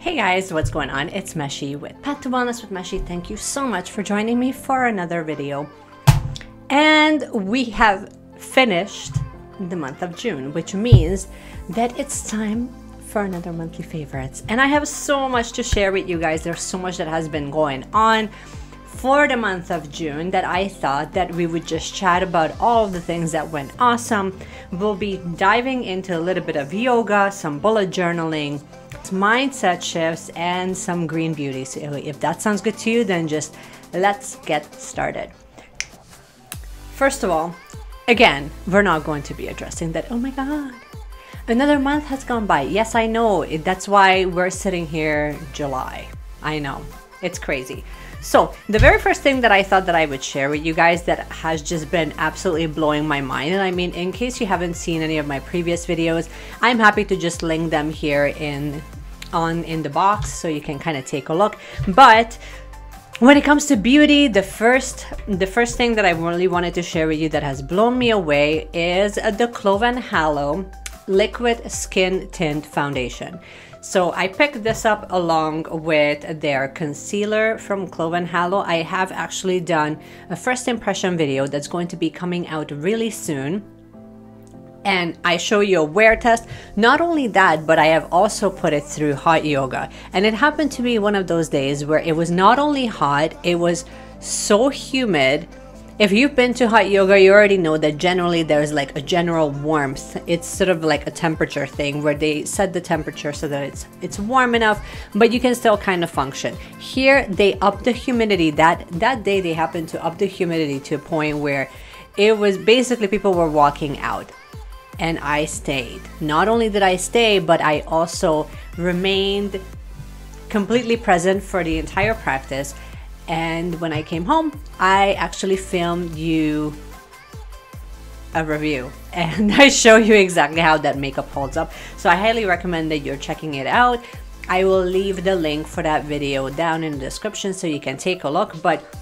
Hey guys, what's going on? It's Meshi with Path to Wellness with Meshi. Thank you so much for joining me for another video. And we have finished the month of June, which means that it's time for another monthly favorites. And I have so much to share with you guys. There's so much that has been going on for the month of June that I thought that we would just chat about all of the things that went awesome. We'll be diving into a little bit of yoga, some bullet journaling, mindset shifts, and some green beauty. So if that sounds good to you, then just let's get started. First of all, again, we're not going to be addressing that, oh my god, another month has gone by. Yes, I know, that's why we're sitting here July. I know, it's crazy. So the very first thing that I thought that I would share with you guys that has just been absolutely blowing my mind, and I mean, in case you haven't seen any of my previous videos, I'm happy to just link them here in the box so you can kind of take a look. But when it comes to beauty, the first thing that I really wanted to share with you that has blown me away is the Clove and Hallow Liquid Skin Tint Foundation. So I picked this up along with their concealer from Clove and Hallow. I have actually done a first impression video that's going to be coming out really soon. And I show you a wear test. Not only that, but I have also put it through hot yoga. And it happened to be one of those days where it was not only hot, it was so humid. If you've been to hot yoga, you already know that generally there's like a general warmth. It's sort of like a temperature thing where they set the temperature so that it's warm enough, but you can still kind of function. Here, they upped the humidity. That day, they happened to up the humidity to a point where it was basically people were walking out. And I stayed. Not only did I stay, but I also remained completely present for the entire practice. And when I came home, I actually filmed you a review and I show you exactly how that makeup holds up. So I highly recommend that you're checking it out. I will leave the link for that video down in the description so you can take a look. But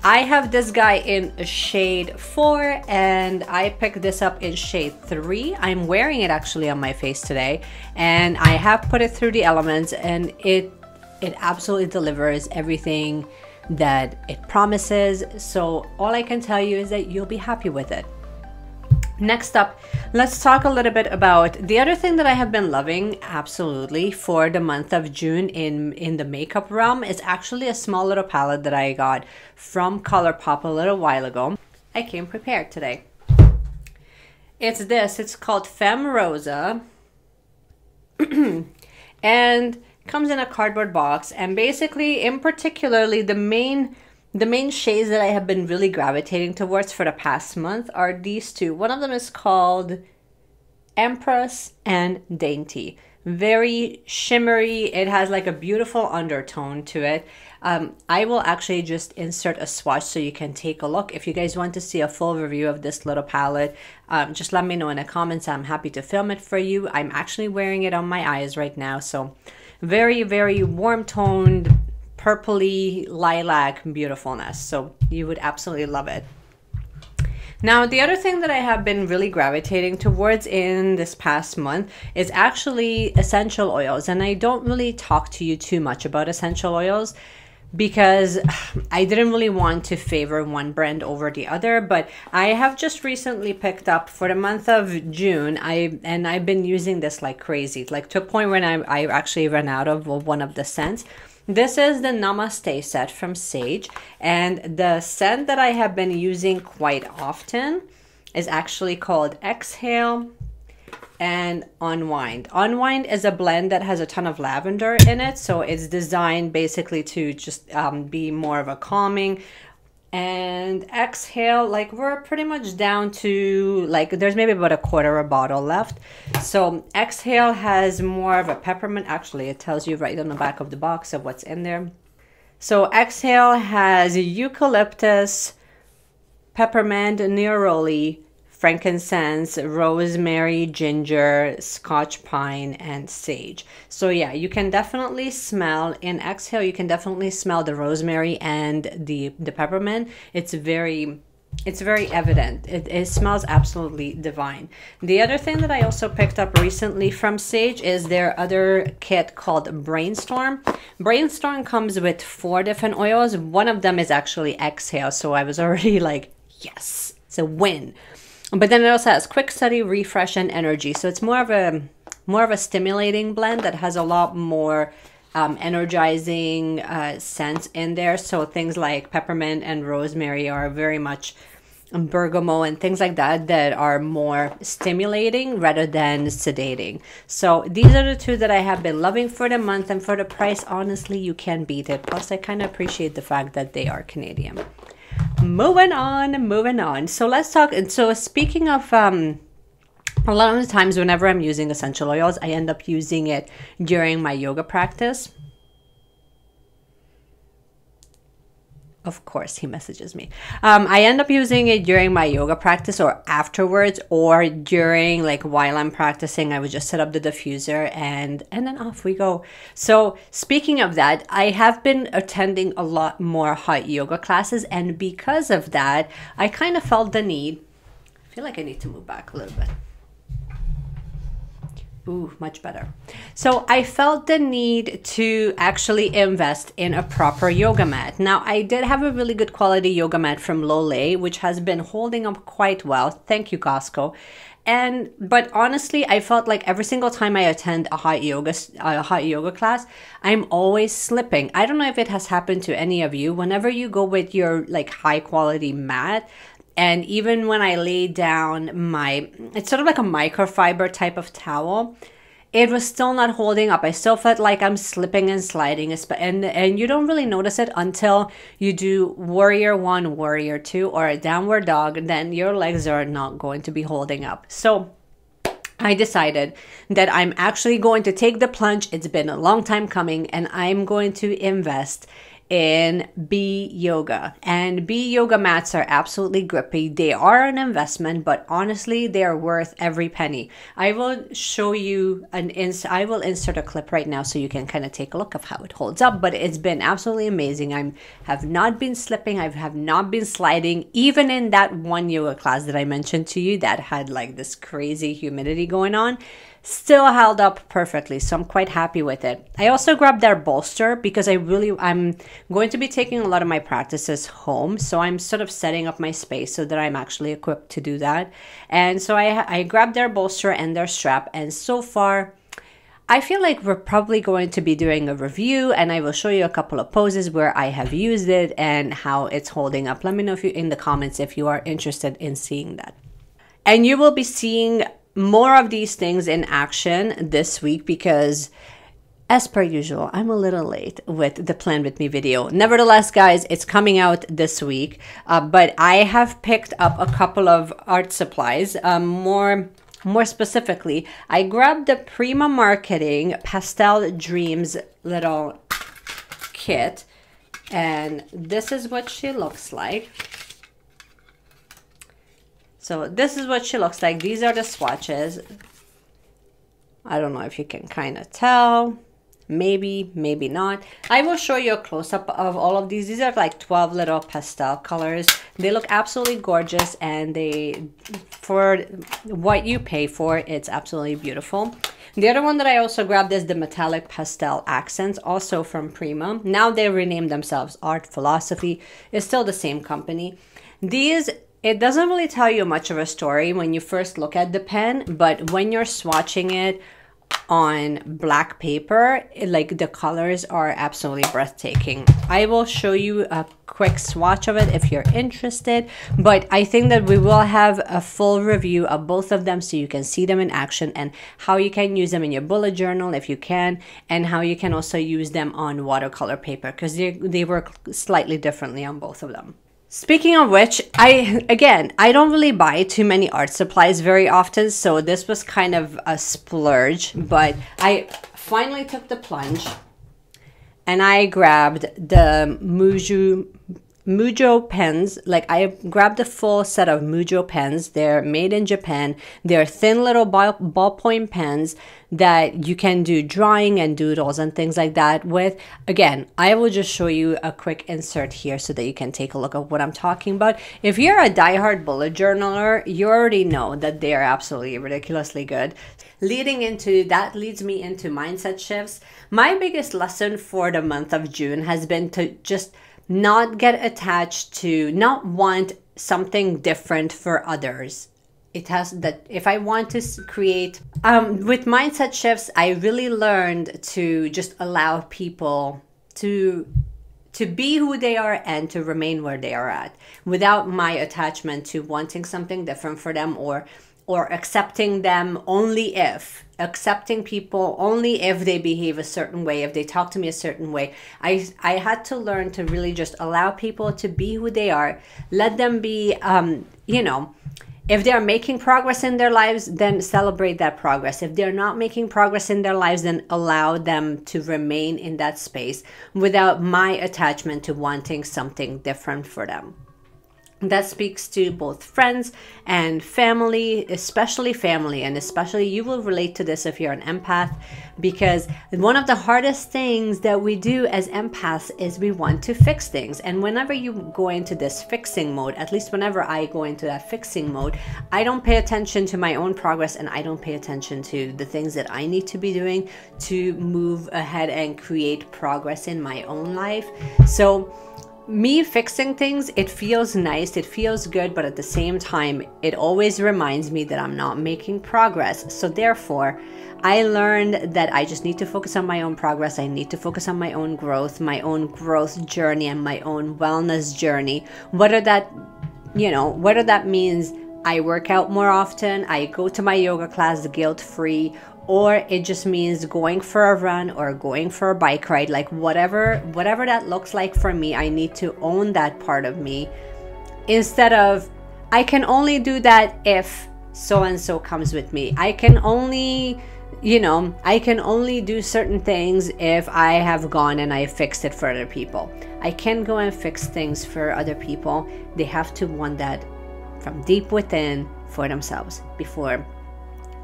I have this guy in shade 4 and I picked this up in shade 3. I'm wearing it actually on my face today and I have put it through the elements, and it absolutely delivers everything that it promises. So all I can tell you is that you'll be happy with it. Next up, let's talk a little bit about the other thing that I have been loving absolutely for the month of June in the makeup realm. Is actually a small little palette that I got from Colorpop a little while ago. I came prepared today. It's this, it's called Femme Rosa and comes in a cardboard box, and basically in particularly the main shades that I have been really gravitating towards for the past month are these two. One of them is called Empress and Dainty. Very shimmery. It has like a beautiful undertone to it. I will actually just insert a swatch so you can take a look. If you guys want to see a full review of this little palette, just let me know in the comments. I'm happy to film it for you. I'm actually wearing it on my eyes right now. So very, very warm toned, purpley lilac beautifulness. So you would absolutely love it. Now, the other thing that I have been really gravitating towards in this past month is actually essential oils. And I don't really talk to you too much about essential oils because I didn't really want to favor one brand over the other, but I have just recently picked up for the month of June, I've been using this like crazy, like to a point when I actually ran out of one of the scents. This is the Namaste set from Saje, and the scent that I have been using quite often is actually called Exhale and Unwind. Unwind is a blend that has a ton of lavender in it, so it's designed basically to just be more of a calming. And Exhale, like we're pretty much down to like there's maybe about a quarter of a bottle left. So Exhale has more of a peppermint. Actually, it tells you right on the back of the box of what's in there. So Exhale has eucalyptus, peppermint, neroli, frankincense, rosemary, ginger, scotch pine, and sage. So yeah, you can definitely smell in Exhale, you can definitely smell the rosemary and the peppermint. It's very it's very evident. It smells absolutely divine. The other thing that I also picked up recently from Saje is their other kit called Brainstorm. Brainstorm comes with 4 different oils. One of them is actually Exhale, so I was already like, yes, it's a win. But then it also has Quick Study, Refresh, and Energy. So it's more of a stimulating blend that has a lot more energizing scents in there. So things like peppermint and rosemary are very much bergamot and things like that that are more stimulating rather than sedating. So these are the 2 that I have been loving for the month, and for the price, honestly, you can't beat it. Plus, I kind of appreciate the fact that they are Canadian. Moving on. So let's talk. And so speaking of a lot of the times whenever I'm using essential oils, I end up using it during my yoga practice. Of course, he messages me. I end up using it during my yoga practice or afterwards, or during, like, while I'm practicing, I would just set up the diffuser and then off we go. So speaking of that, I have been attending a lot more hot yoga classes, and because of that, I kind of felt the need. I feel like I need to move back a little bit. Ooh, much better. So I felt the need to actually invest in a proper yoga mat. Now, I did have a really good quality yoga mat from Lolé, which has been holding up quite well. Thank you, Costco. But honestly, I felt like every single time I attend a hot yoga class, I'm always slipping. I don't know if it has happened to any of you. Whenever you go with your like high quality mat, and even when I lay down it's sort of like a microfiber type of towel, it was still not holding up. I still felt like I'm slipping and sliding. And you don't really notice it until you do Warrior 1, Warrior 2, or a downward dog. Then your legs are not going to be holding up. So I decided that I'm actually going to take the plunge. It's been a long time coming, and I'm going to invest in Bee Yoga. And Bee Yoga mats are absolutely grippy. They are an investment, but honestly, they are worth every penny. I will show you I will insert a clip right now so you can kind of take a look of how it holds up, but it's been absolutely amazing. I have not been slipping. I have not been sliding. Even in that one yoga class that I mentioned to you that had like this crazy humidity going on, still held up perfectly, so I'm quite happy with it. I also grabbed their bolster because I'm going to be taking a lot of my practices home, so I'm sort of setting up my space so that I'm actually equipped to do that. And so I grabbed their bolster and their strap, and so far I feel like we're probably going to be doing a review, and I will show you a couple of poses where I have used it and how it's holding up. Let me know if you in the comments if you are interested in seeing that. And you will be seeing more of these things in action this week because, as per usual, I'm a little late with the Plan With Me video. Nevertheless, guys, it's coming out this week, but I have picked up a couple of art supplies. More specifically, I grabbed the Prima Marketing Pastel Dreams little kit, and this is what she looks like. So this is what she looks like. These are the swatches. I don't know if you can kind of tell. Maybe, maybe not. I will show you a close-up of all of these. These are like 12 little pastel colors. They look absolutely gorgeous, and for what you pay for, it's absolutely beautiful. The other one that I also grabbed is the Metallic Pastel Accents, also from Prima. Now they renamed themselves Art Philosophy. It's still the same company. It doesn't really tell you much of a story when you first look at the pen, but when you're swatching it on black paper, like the colors are absolutely breathtaking. I will show you a quick swatch of it if you're interested, but I think that we will have a full review of both of them so you can see them in action and how you can use them in your bullet journal if you can, and how you can also use them on watercolor paper because they work slightly differently on both of them. Speaking of which, I don't really buy too many art supplies very often, so this was kind of a splurge, but I finally took the plunge and I grabbed the Muju Mujo pens. Like, I grabbed a full set of Mujo pens. They're made in Japan. They're thin little ballpoint pens that you can do drawing and doodles and things like that with. Again, I will just show you a quick insert here so that you can take a look at what I'm talking about. If you're a diehard bullet journaler, you already know that they are absolutely ridiculously good. Leading into that leads me into mindset shifts. My biggest lesson for the month of June has been to just not get attached to, not want something different for others. It has that if I want to create, with mindset shifts, I really learned to just allow people to be who they are and to remain where they are at without my attachment to wanting something different for them or accepting them only if, accepting people only if they behave a certain way, if they talk to me a certain way. I had to learn to really just allow people to be who they are, let them be, you know, if they're making progress in their lives, then celebrate that progress. If they're not making progress in their lives, then allow them to remain in that space without my attachment to wanting something different for them. That speaks to both friends and family, especially family, and especially you will relate to this if you're an empath, because one of the hardest things that we do as empaths is we want to fix things. And whenever you go into this fixing mode, at least whenever I go into that fixing mode, I don't pay attention to my own progress and I don't pay attention to the things that I need to be doing to move ahead and create progress in my own life. So me fixing things, it feels nice, it feels good, but at the same time, it always reminds me that I'm not making progress. So therefore, I learned that I just need to focus on my own progress. I need to focus on my own growth journey and my own wellness journey. Whether that, you know, whether that means I work out more often, I go to my yoga class guilt-free, or it just means going for a run or going for a bike ride, like whatever that looks like for me, I need to own that part of me instead of, I can only do that if so-and-so comes with me. I can only, you know, I can only do certain things if I have gone and I fixed it for other people. I can't go and fix things for other people. They have to want that from deep within for themselves before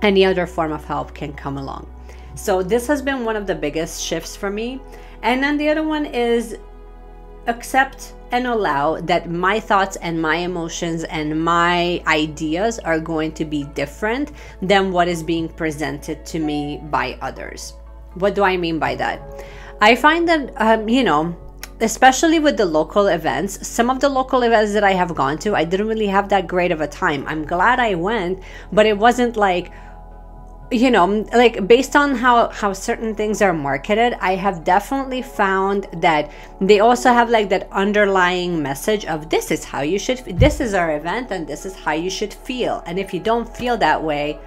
any other form of help can come along. So this has been one of the biggest shifts for me. And then the other one is accept and allow that my thoughts and my emotions and my ideas are going to be different than what is being presented to me by others. What do I mean by that? I find that, you know, especially with the local events, some of the local events that I have gone to, I didn't really have that great of a time. I'm glad I went, but it wasn't like, you know, like based on how certain things are marketed, I have definitely found that they also have like that underlying message of this is how you should, this is our event and this is how you should feel. And if you don't feel that way,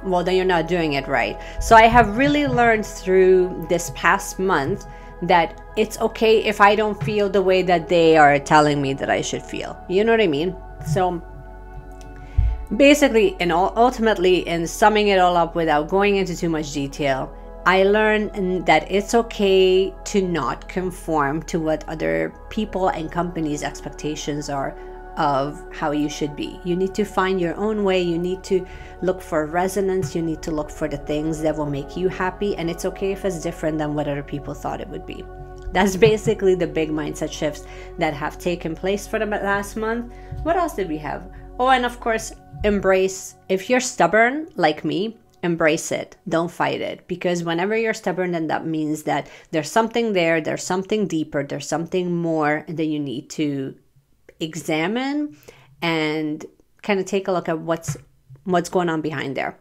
well, then you're not doing it right. So I have really learned through this past month that it's okay if I don't feel the way that they are telling me that I should feel. You know what I mean? So basically, and ultimately, in summing it all up without going into too much detail, I learned that it's okay to not conform to what other people and companies' expectations are of how you should be. You need to find your own way. You need to look for resonance. You need to look for the things that will make you happy. And it's okay if it's different than what other people thought it would be. That's basically the big mindset shifts that have taken place for the last month. What else did we have? Oh, and of course, embrace. If you're stubborn like me, embrace it. Don't fight it. Because whenever you're stubborn, then that means that there's something there, there's something deeper, there's something more that you need to examine and kind of take a look at what's going on behind there.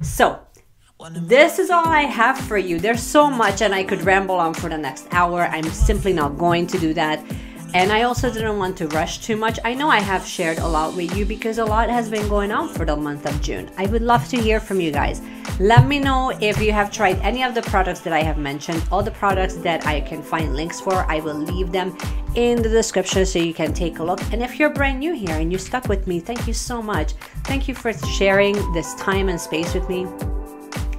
So this is all I have for you. There's so much and I could ramble on for the next hour. I'm simply not going to do that. And I also didn't want to rush too much. I know I have shared a lot with you because a lot has been going on for the month of June. I would love to hear from you guys. Let me know if you have tried any of the products that I have mentioned. All the products that I can find links for, I will leave them in the description so you can take a look. And if you're brand new here and you're stuck with me, thank you so much. Thank you for sharing this time and space with me.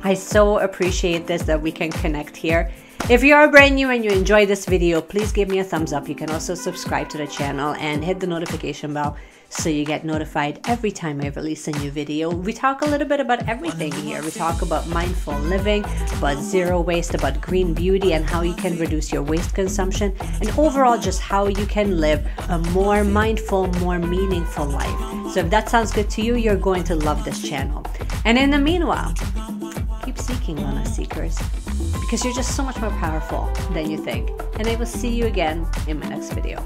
I so appreciate this, that we can connect here. If you are brand new and you enjoyed this video, please give me a thumbs up. You can also subscribe to the channel and hit the notification bell so you get notified every time I release a new video. We talk a little bit about everything here. We talk about mindful living, about zero waste, about green beauty and how you can reduce your waste consumption, and overall just how you can live a more mindful, more meaningful life. So if that sounds good to you, you're going to love this channel. And in the meanwhile, keep seeking, Luna Seekers, because you're just so much more powerful than you think. And I will see you again in my next video.